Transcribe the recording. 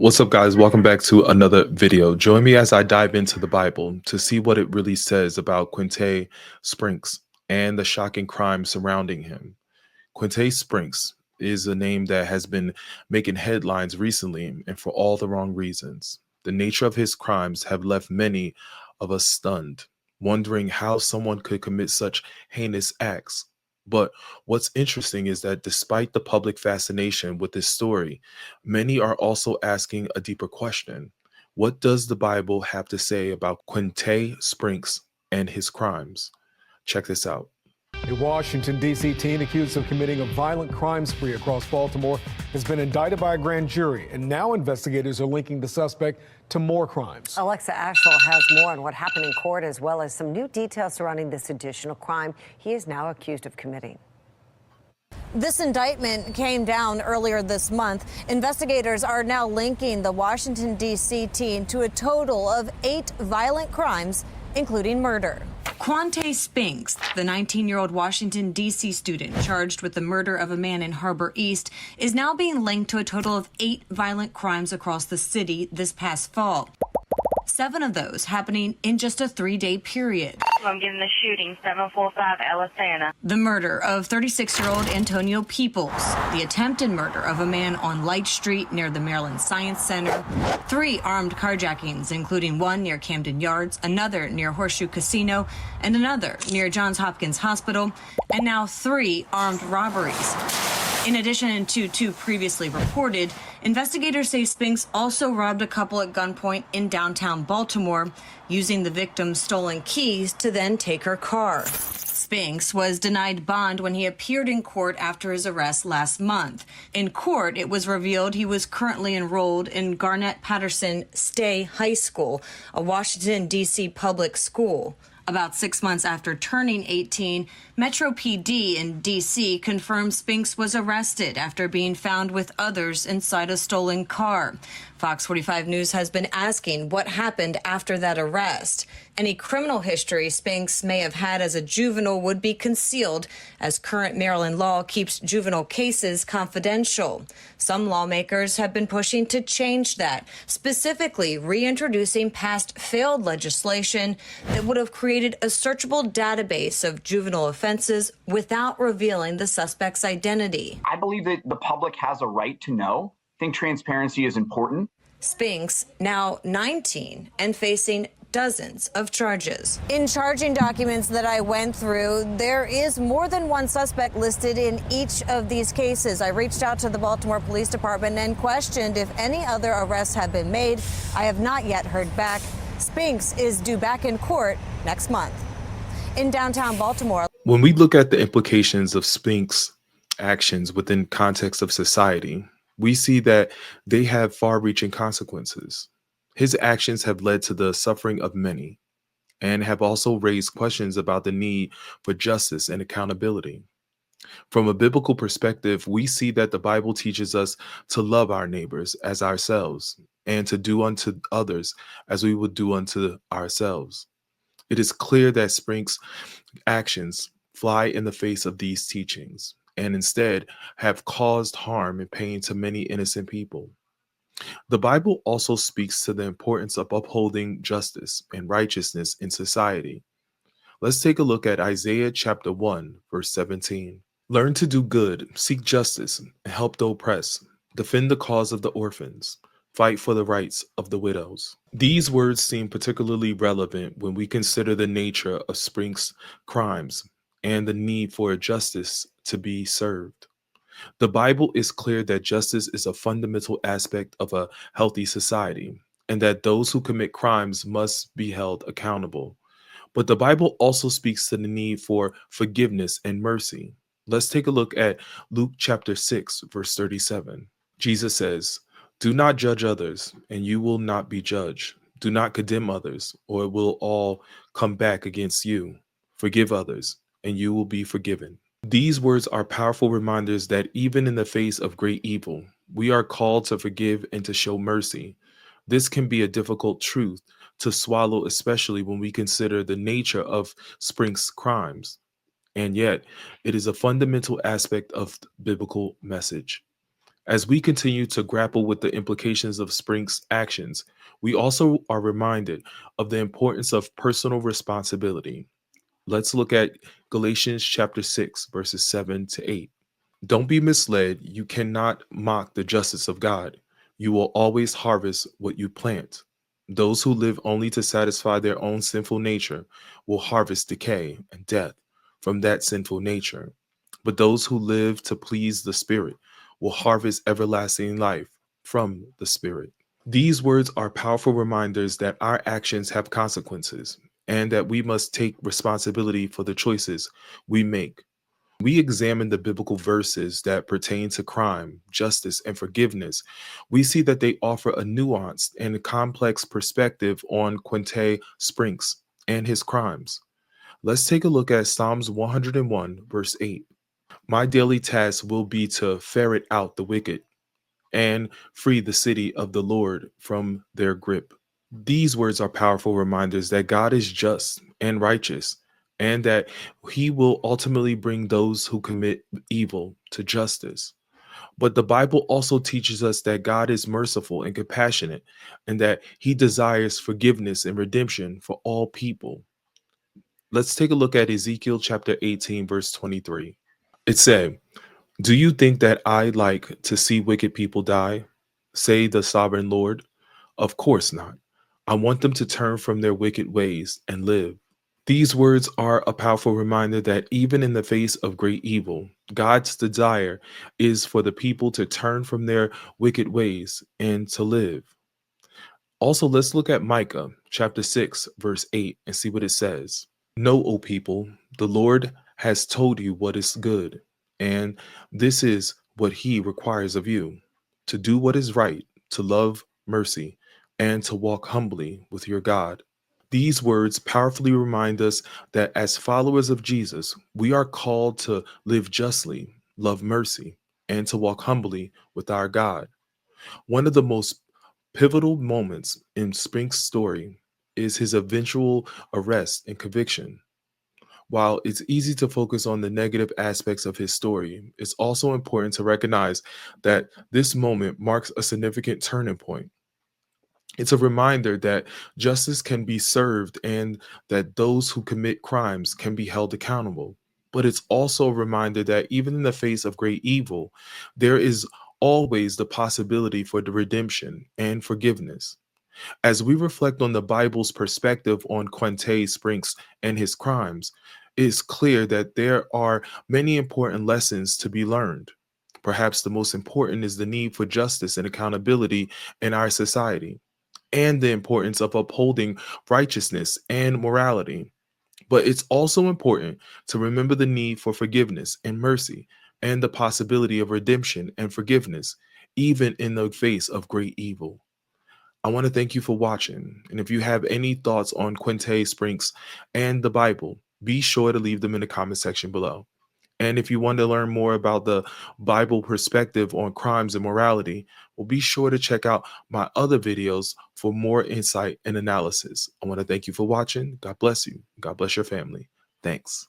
What's up, guys? Welcome back to another video. Join me as I dive into the Bible to see what it really says about Quante Sprinks and the shocking crime surrounding him. Quante Sprinks is a name that has been making headlines recently, and for all the wrong reasons. The nature of his crimes have left many of us stunned, wondering how someone could commit such heinous acts. But what's interesting is that despite the public fascination with this story, many are also asking a deeper question. What does the Bible have to say about Quinte Sprinks and his crimes? Check this out. A Washington, D.C. teen accused of committing a violent crime spree across Baltimore has been indicted by a grand jury, and now investigators are linking the suspect to more crimes. Alexa Asheville has more on what happened in court, as well as some new details surrounding this additional crime he is now accused of committing. This indictment came down earlier this month. Investigators are now linking the Washington, D.C. teen to a total of 8 violent crimes, including murder. Quante Sprinks, the 19-year-old Washington, D.C. student charged with the murder of a man in Harbor East, is now being linked to a total of 8 violent crimes across the city this past fall. 7 of those happening in just a 3-day period. I'm getting the shooting, 745 Alisana. The murder of 36-year-old Antonio Peoples, the attempted murder of a man on Light Street near the Maryland Science Center, 3 armed carjackings, including one near Camden Yards, another near Horseshoe Casino, and another near Johns Hopkins Hospital, and now 3 armed robberies. In addition to 2 previously reported, investigators say Spinks also robbed a couple at gunpoint in downtown Baltimore, using the victim's stolen keys to then take her car. Spinks was denied bond when he appeared in court after his arrest last month. In court, it was revealed he was currently enrolled in Garnett Patterson Stay High School, a Washington, D.C. public school. About 6 months after turning 18, Metro PD in D.C. confirmed Spinks was arrested after being found with others inside a stolen car. Fox 45 News has been asking what happened after that arrest. Any criminal history Spinks may have had as a juvenile would be concealed, as current Maryland law keeps juvenile cases confidential. Some lawmakers have been pushing to change that, specifically reintroducing past failed legislation that would have created a searchable database of juvenile offenses without revealing the suspect's identity. I believe that the public has a right to know. I think transparency is important. Spinks, now 19 and facing dozens of charges. In charging documents that I went through, there is more than one suspect listed in each of these cases. I reached out to the Baltimore Police Department and questioned if any other arrests have been made. I have not yet heard back. Spinks is due back in court next month. In downtown Baltimore. When we look at the implications of Spinks' actions within context of society, we see that they have far-reaching consequences. His actions have led to the suffering of many and have also raised questions about the need for justice and accountability. From a biblical perspective, we see that the Bible teaches us to love our neighbors as ourselves and to do unto others as we would do unto ourselves. It is clear that Sprinks' actions fly in the face of these teachings and instead have caused harm and pain to many innocent people. The Bible also speaks to the importance of upholding justice and righteousness in society. Let's take a look at Isaiah chapter 1, verse 17. Learn to do good, seek justice, and help the oppressed. Defend the cause of the orphans. Fight for the rights of the widows. These words seem particularly relevant when we consider the nature of Sprinks' crimes and the need for justice to be served. The Bible is clear that justice is a fundamental aspect of a healthy society, and that those who commit crimes must be held accountable. But the Bible also speaks to the need for forgiveness and mercy. Let's take a look at Luke chapter 6, verse 37. Jesus says, "Do not judge others, and you will not be judged. Do not condemn others, or it will all come back against you. Forgive others, and you will be forgiven." These words are powerful reminders that even in the face of great evil, we are called to forgive and to show mercy. This can be a difficult truth to swallow, especially when we consider the nature of Sprinks' crimes. And yet, it is a fundamental aspect of the biblical message. As we continue to grapple with the implications of Sprinks' actions, we also are reminded of the importance of personal responsibility. Let's look at Galatians chapter 6, verses 7 to 8. Don't be misled. You cannot mock the justice of God. You will always harvest what you plant. Those who live only to satisfy their own sinful nature will harvest decay and death from that sinful nature. But those who live to please the Spirit will harvest everlasting life from the Spirit. These words are powerful reminders that our actions have consequences and that we must take responsibility for the choices we make. We examine the biblical verses that pertain to crime, justice, and forgiveness. We see that they offer a nuanced and complex perspective on Quante Sprinks and his crimes. Let's take a look at Psalms 101, verse 8. My daily task will be to ferret out the wicked and free the city of the Lord from their grip. These words are powerful reminders that God is just and righteous, and that he will ultimately bring those who commit evil to justice. But the Bible also teaches us that God is merciful and compassionate, and that he desires forgiveness and redemption for all people. Let's take a look at Ezekiel chapter 18, verse 23. It said, do you think that I like to see wicked people die? Say the sovereign Lord. Of course not. I want them to turn from their wicked ways and live. These words are a powerful reminder that even in the face of great evil, God's desire is for the people to turn from their wicked ways and to live. Also, let's look at Micah chapter 6, verse 8, and see what it says. Know, O people, the Lord has told you what is good, and this is what he requires of you, to do what is right, to love mercy, and to walk humbly with your God. These words powerfully remind us that as followers of Jesus, we are called to live justly, love mercy, and to walk humbly with our God. One of the most pivotal moments in Sprinks' story is his eventual arrest and conviction. While it's easy to focus on the negative aspects of his story, it's also important to recognize that this moment marks a significant turning point. It's a reminder that justice can be served and that those who commit crimes can be held accountable. But it's also a reminder that even in the face of great evil, there is always the possibility for the redemption and forgiveness. As we reflect on the Bible's perspective on Quante Sprinks and his crimes, it is clear that there are many important lessons to be learned. Perhaps the most important is the need for justice and accountability in our society, and the importance of upholding righteousness and morality. But it's also important to remember the need for forgiveness and mercy, and the possibility of redemption and forgiveness, even in the face of great evil. I want to thank you for watching. And if you have any thoughts on Quinte Sprinks and the Bible, be sure to leave them in the comment section below. And if you want to learn more about the Bible perspective on crimes and morality, well, be sure to check out my other videos for more insight and analysis. I want to thank you for watching. God bless you. God bless your family. Thanks.